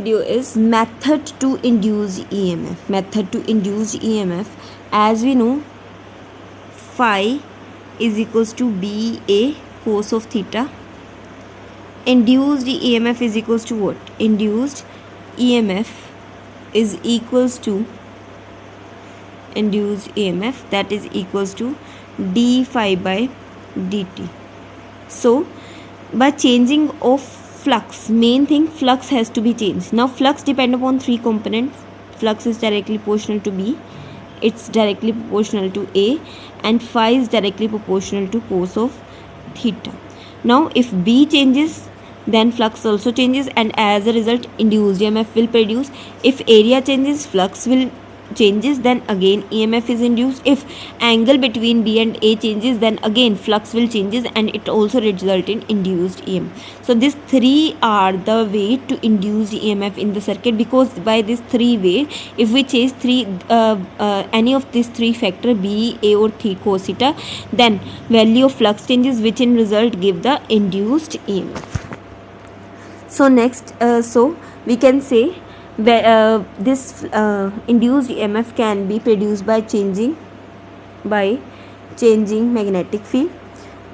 Video is method to induce EMF. Method to induce EMF. As we know, phi is equals to BA cos of theta. Induced EMF is equals to what? Induced EMF is equals to induced EMF, that is equals to d phi by dt. So by changing of flux, main thing, flux has to be changed. Now flux depend upon three components. Flux is directly proportional to B, it's directly proportional to A, and phi is directly proportional to cos of theta. Now if B changes, then flux also changes, and as a result induced EMF will produce. If area changes, flux will changes, then again EMF is induced. If angle between B and A changes, then again flux will changes, and it also result in induced EMF. So these three are the way to induce EMF in the circuit, because by this three way, if we change any of these three factor B, A or cos theta, then value of flux changes, which in result give the induced EMF. So next, so we can say this induced EMF can be produced by changing magnetic field,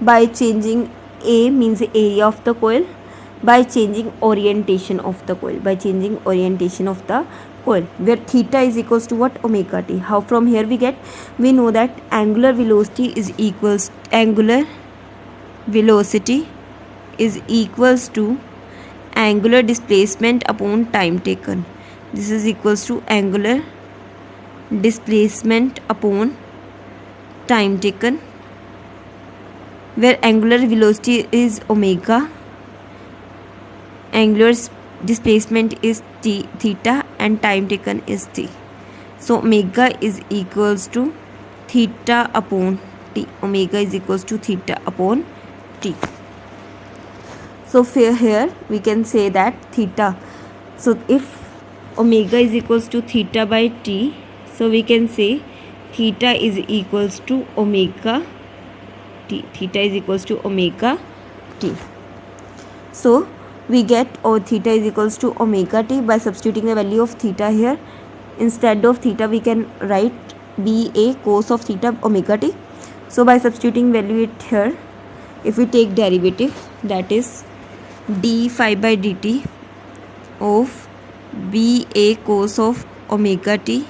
by changing A means area of the coil, by changing orientation of the coil, where theta is equals to what? Omega t. How from here we get? We know that angular velocity is equals to angular displacement upon time taken. This is equals to angular displacement upon time taken, where angular velocity is omega, angular displacement is theta, and time taken is t. So omega is equals to theta upon t. So here we can say that theta, so if omega is equals to theta by t, so we can say theta is equals to omega t. So we get theta is equals to omega t by substituting the value of theta here. Instead of theta we can write BA cos of theta omega t. So by substituting value it here, if we take derivative, that is d phi by dt of BA cos of omega t.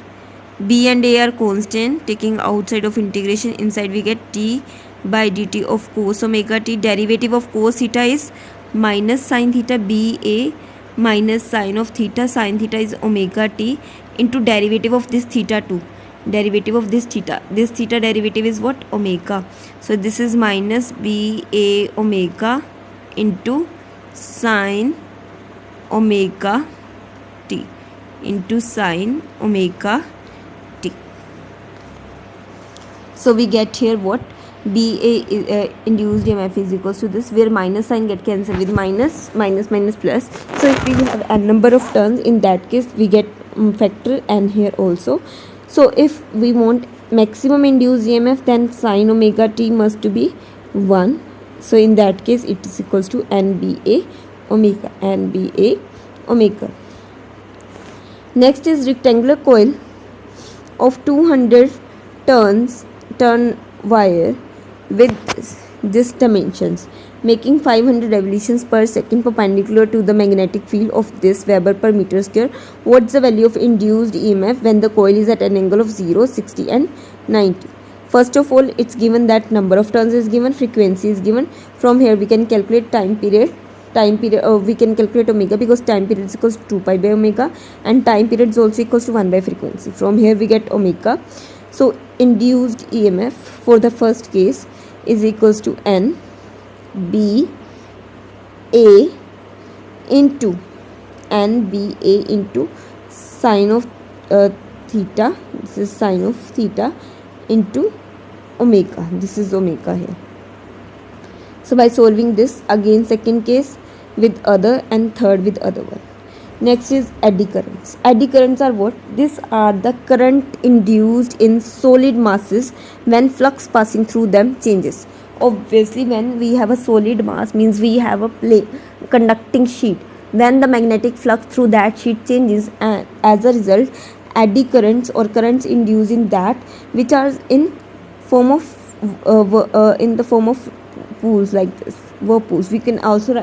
B and A are constant, taking outside of integration, inside we get t by dt of cos omega t. Derivative of cos theta is minus sin theta, BA minus sin of theta, sin theta is omega t, into derivative of this theta 2. This theta derivative is what? Omega. So this is minus BA omega into sin omega t into sin omega t. So we get here what? BA induced EMF is equals to this, where minus sign get cancelled with minus plus. So if we have a number of terms, in that case we get factor n here also. So if we want maximum induced EMF, then sin omega t must to be 1. So in that case it is equals to NBA omega. Next is rectangular coil of 200 turn wire with this dimensions, making 500 revolutions per second perpendicular to the magnetic field of this Weber per meter square. What's the value of induced EMF when the coil is at an angle of 0, 60 and 90? First of all, it's given that number of turns is given, frequency is given. From here we can calculate time period, we can calculate omega, because time period is equals to 2 pi by omega, and time period is also equals to 1 by frequency. From here we get omega. So induced EMF for the first case is equals to N B A into sine of theta, this is sine of theta, into omega, this is omega here. So by solving this, again second case with other and third with other one. Next is eddy currents. Eddy currents are what? These are the current induced in solid masses when flux passing through them changes. Obviously when we have a solid mass, means we have a conducting sheet. when the magnetic flux through that sheet changes, and as a result eddy currents or currents induced in that which are in form of in the form of pools like this, whirlpools. We can also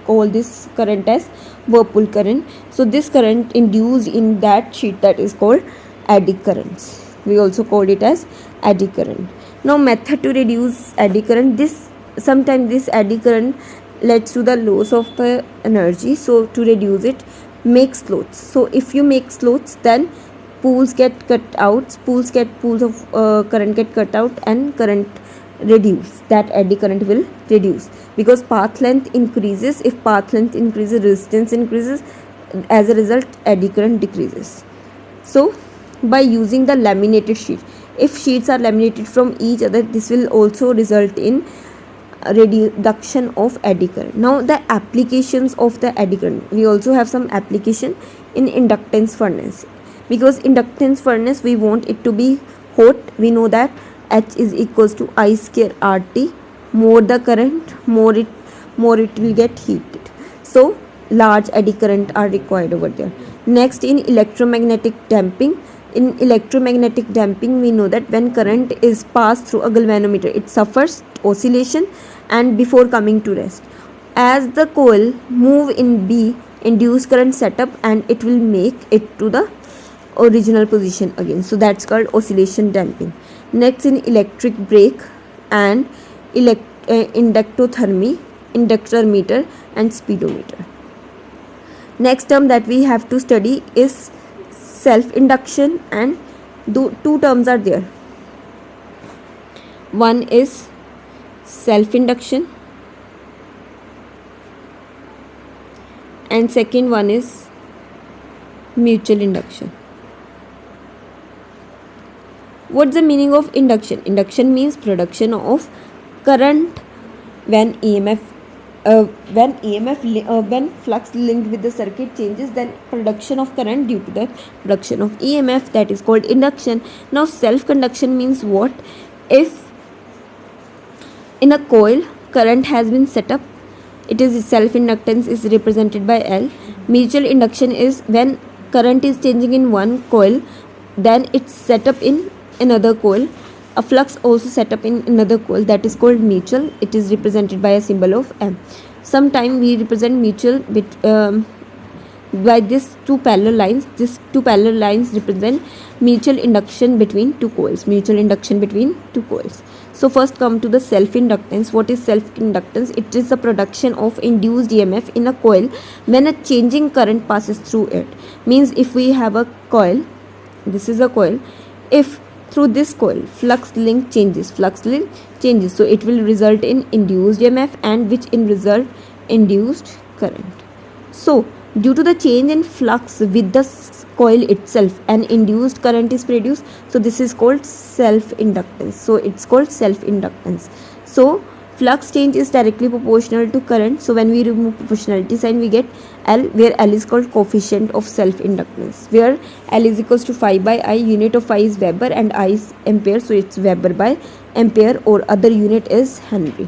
call this current as whirlpool current. So this current induced in that sheet, that is called eddy currents. We also called it as eddy current. Now method to reduce eddy current. This sometimes this eddy current leads to the loss of the energy. So to reduce it, make slots. So if you make slots, then pools get cut out, pools of current get cut out, and current reduce, that eddy current will reduce because path length increases. If path length increases, resistance increases, as a result eddy current decreases. So by using the laminated sheet, if sheets are laminated from each other, this will also result in reduction of eddy current. Now the applications of the eddy current, we also have some application in inductance furnace, because inductance furnace we want it to be hot. We know that H is equals to I square RT. More the current, more it will get heated. So large eddy current are required over there. Next, in electromagnetic damping. In electromagnetic damping, we know that when current is passed through a galvanometer, it suffers oscillation and before coming to rest. As the coil move in B, induced current set up and it will make it to the original position again. So that's called oscillation damping. Next, in electric brake and inductothermy, inductor meter and speedometer. Next term that we have to study is self-induction, and two terms are there. One is self-induction and second one is mutual induction. What's the meaning of induction? Induction means production of current when when flux linked with the circuit changes, then production of current due to the production of EMF, that is called induction. Now self-conduction means what? If in a coil current has been set up, it is self-inductance is represented by L. Mutual induction is when current is changing in one coil, then it's set up in another coil. A flux also set up in another coil, that is called mutual. It is represented by a symbol of M. Sometimes we represent mutual by these two parallel lines. These two parallel lines represent mutual induction between two coils. Mutual induction between two coils. So first come to the self-inductance. What is self-inductance? It is the production of induced EMF in a coil when a changing current passes through it. Means if we have a coil, this is a coil, if through this coil flux link changes, so it will result in induced EMF, and which in result induced current. So due to the change in flux with the coil itself, an induced current is produced. So this is called self-inductance. So it's called self-inductance. So flux change is directly proportional to current. So when we remove proportionality sign, we get L, where L is called coefficient of self-inductance, where L is equals to phi by I. Unit of phi is Weber and I is ampere, so it's Weber by ampere, or other unit is Henry.